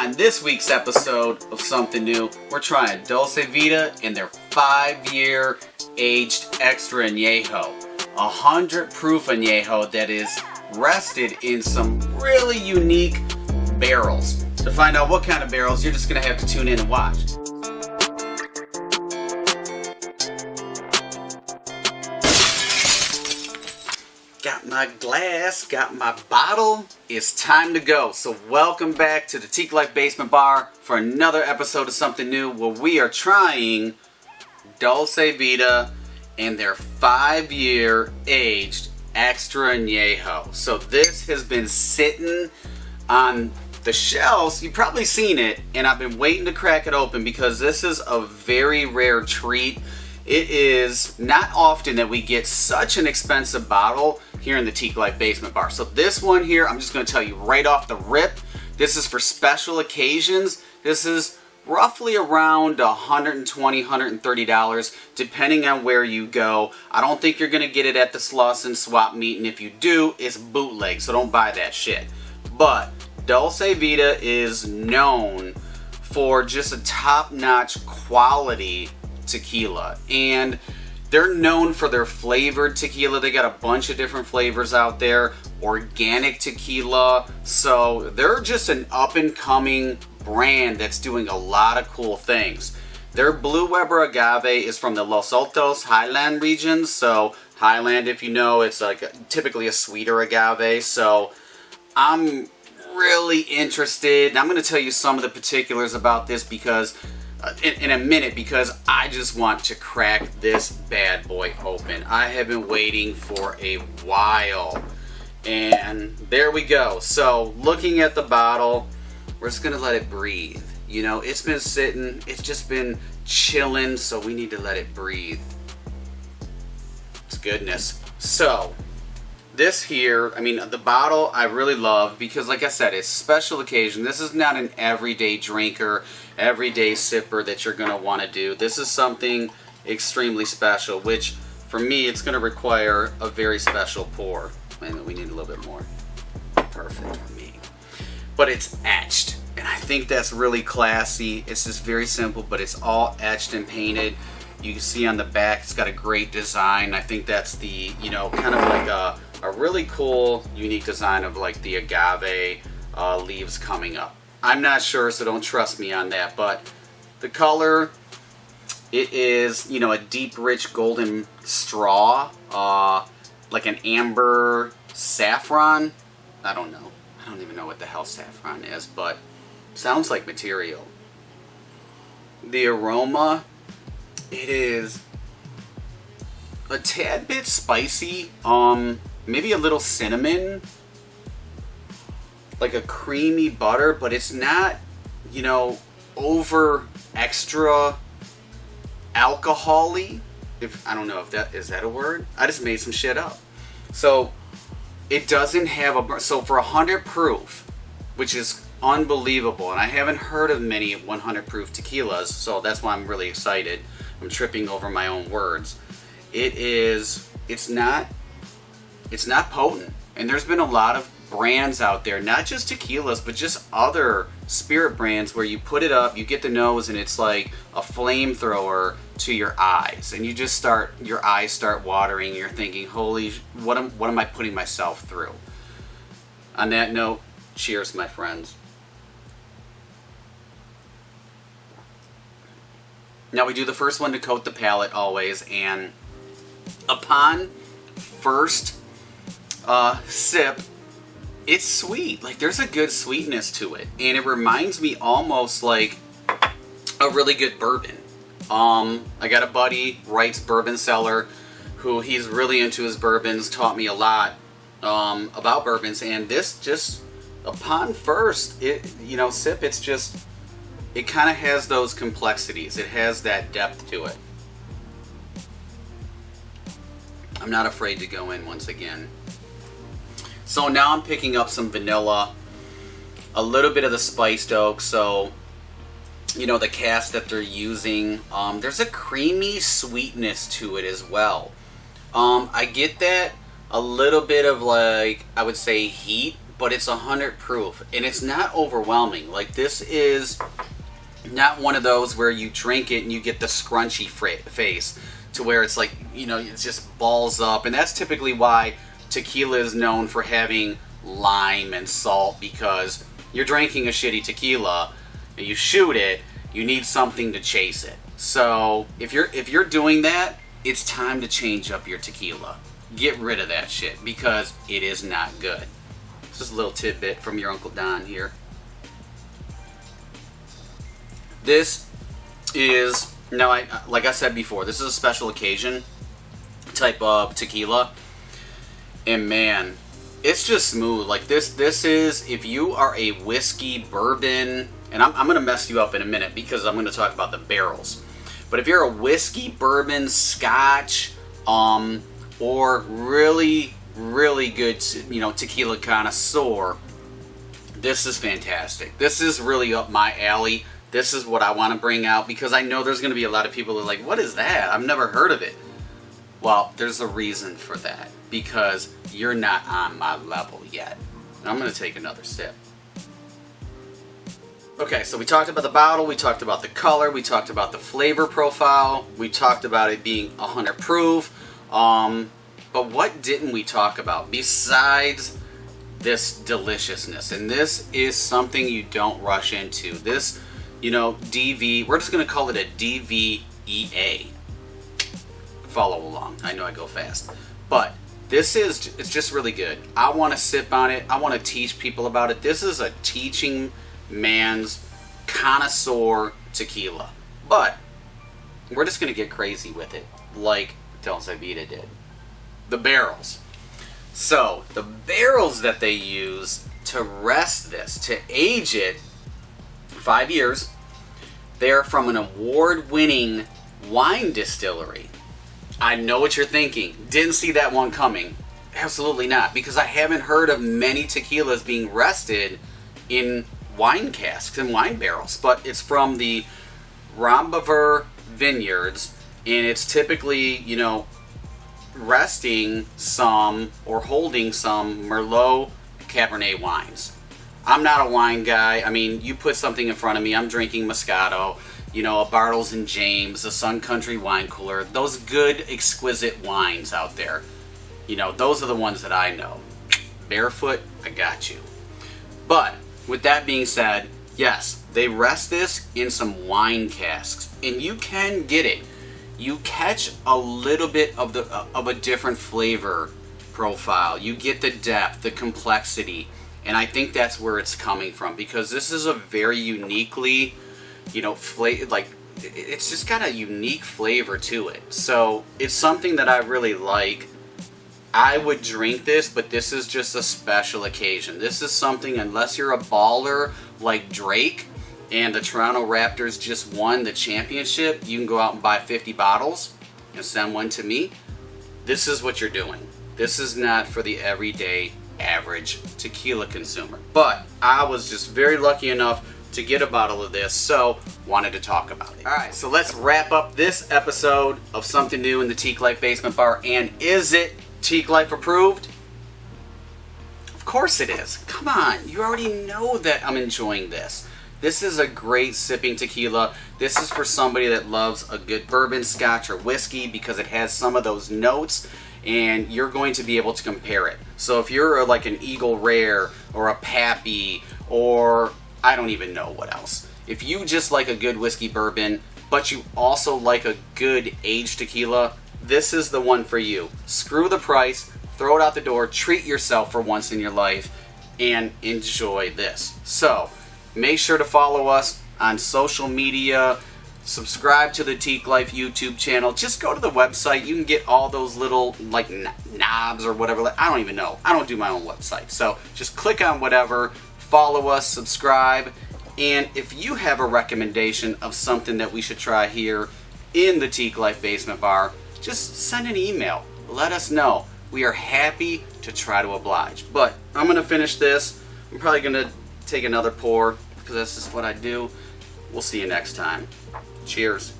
On this week's episode of Something New, we're trying Dulce Vida in their 5-year aged Extra Anejo. 100 proof Anejo that is rested in some really unique barrels. To find out what kind of barrels, you're just going to have to tune in and watch. Got my glass, got my bottle. It's time to go. So welcome back to the Teeqlife Basement Bar for another episode of Something New where we are trying Dulce Vida and their 5-year aged Extra Anejo. So this has been sitting on the shelves. You've probably seen it, and I've been waiting to crack it open because this is a very rare treat. It is not often that we get such an expensive bottle here in the Teeqlife Basement Bar. So this one here, I'm just going to tell you right off the rip, this is for special occasions. This is roughly around $120, $130, depending on where you go. I don't think you're going to get it at the Sluss and Swap meet, and if you do, it's bootleg, so don't buy that shit. But Dulce Vida is known for just a top-notch quality tequila, and they're known for their flavored tequila. They got a bunch of different flavors out there, organic tequila, so they're just an up-and-coming brand that's doing a lot of cool things. Their Blue Weber agave is from the Los Altos Highland region. So Highland, if you know, it's like typically a sweeter agave, so I'm really interested. I'm going to tell you some of the particulars about this because in a minute, because I just want to crack this bad boy open. I have been waiting for a while, and there we go. So looking at the bottle, we're just gonna let it breathe. You know, it's been sitting, it's just been chilling, so we need to let it breathe. It's goodness. So this here, I mean, the bottle I really love because, like I said, it's special occasion. This is not an everyday drinker, everyday sipper that you're going to want to do. This is something extremely special, which for me, it's going to require a very special pour. And we need a little bit more. Perfect for me. But it's etched, and I think that's really classy. It's just very simple, but it's all etched and painted. You can see on the back, it's got a great design. I think that's the, you know, kind of like a really cool, unique design of like the agave leaves coming up. I'm not sure, so don't trust me on that, but the color, it is, you know, a deep, rich golden straw, like an amber saffron. I don't know. I don't even know what the hell saffron is, but sounds like material. The aroma, it is a tad bit spicy, maybe a little cinnamon, like a creamy butter, but it's not, you know, over extra alcohol-y. If I don't know if that is that a word. I just made some shit up. So it doesn't have a, so for 100 proof, which is unbelievable, and I haven't heard of many 100 proof tequilas, so that's why I'm really excited. I'm tripping over my own words. It's not potent, and there's been a lot of brands out there, not just tequilas, but just other spirit brands where you put it up, you get the nose, and it's like a flamethrower to your eyes, and your eyes start watering. You're thinking, holy, what am I putting myself through? On that note, cheers, my friends. Now we do the first one to coat the palate always, and upon first sip, it's sweet. Like, there's a good sweetness to it, and it reminds me almost like a really good bourbon. I got a buddy, Wright's Bourbon Cellar, who he's really into his bourbons, taught me a lot about bourbons, and this just, upon first, sip, it's just, it kind of has those complexities. It has that depth to it. I'm not afraid to go in once again. So now I'm picking up some vanilla, a little bit of the spiced oak, so, you know, the cask that they're using, there's a creamy sweetness to it as well. I get that a little bit of, like, I would say heat, but it's 100 proof, and it's not overwhelming. Like, this is not one of those where you drink it and you get the scrunchy face to where it's like, you know, it just balls up. And that's typically why tequila is known for having lime and salt, because you're drinking a shitty tequila and you shoot it, you need something to chase it. So if you're doing that, it's time to change up your tequila. Get rid of that shit, because it is not good. Just a little tidbit from your Uncle Don here. This is, now, like I said before, this is a special occasion type of tequila. And man, it's just smooth. Like, this is, if you are a whiskey, bourbon, and I'm going to mess you up in a minute because I'm going to talk about the barrels. But if you're a whiskey, bourbon, scotch, or really, really good, you know, tequila connoisseur, this is fantastic. This is really up my alley. This is what I want to bring out, because I know there's going to be a lot of people that are like, what is that? I've never heard of it. Well, there's a reason for that, because you're not on my level yet. And I'm going to take another sip. Okay, so we talked about the bottle, we talked about the color, we talked about the flavor profile, we talked about it being 100 proof. But what didn't we talk about besides this deliciousness? And this is something you don't rush into. This, you know, DV, we're just going to call it a DVEA. Follow along. I know I go fast. But this is, it's just really good. I want to sip on it. I want to teach people about it. This is a teaching man's connoisseur tequila. But we're just going to get crazy with it, like Dulce Vida did. The barrels. So, the barrels that they use to rest this, to age it 5 years, they're from an award-winning wine distillery. I know what you're thinking. Didn't see that one coming. Absolutely not, because I haven't heard of many tequilas being rested in wine casks and wine barrels. But it's from the Rambaver Vineyards, and it's typically, you know, resting some or holding some Merlot Cabernet wines. I'm not a wine guy. I mean, you put something in front of me, I'm drinking Moscato, you know, a Bartles and James, a Sun Country wine cooler, those good, exquisite wines out there. You know, those are the ones that I know. Barefoot, I got you. But with that being said, yes, they rest this in some wine casks, and you can get it. You catch a little bit of a different flavor profile. You get the depth, the complexity, and I think that's where it's coming from, because this is a very uniquely, you know, like, it's just got a unique flavor to it. So it's something that I really like. I would drink this, but this is just a special occasion. This is something, unless you're a baller like Drake, and the Toronto Raptors just won the championship, you can go out and buy 50 bottles and send one to me. This is what you're doing. This is not for the everyday average tequila consumer. But I was just very lucky enough to get a bottle of this, so wanted to talk about it. Alright, so let's wrap up this episode of Something New in the Teeqlife Basement Bar. And is it Teeqlife approved? Of course it is. Come on, you already know that I'm enjoying this. This is a great sipping tequila. This is for somebody that loves a good bourbon, scotch, or whiskey, because it has some of those notes, and you're going to be able to compare it. So if you're like an Eagle Rare or a Pappy, or I don't even know what else. If you just like a good whiskey bourbon, but you also like a good aged tequila, this is the one for you. Screw the price, throw it out the door, treat yourself for once in your life, and enjoy this. So make sure to follow us on social media. Subscribe to the Teeqlife YouTube channel. Just go to the website. You can get all those little like knobs or whatever. I don't even know. I don't do my own website. So just click on whatever. Follow us. Subscribe. And if you have a recommendation of something that we should try here in the Teeqlife Basement Bar, just send an email. Let us know. We are happy to try to oblige. But I'm going to finish this. I'm probably going to take another pour, because that's just what I do. We'll see you next time. Cheers.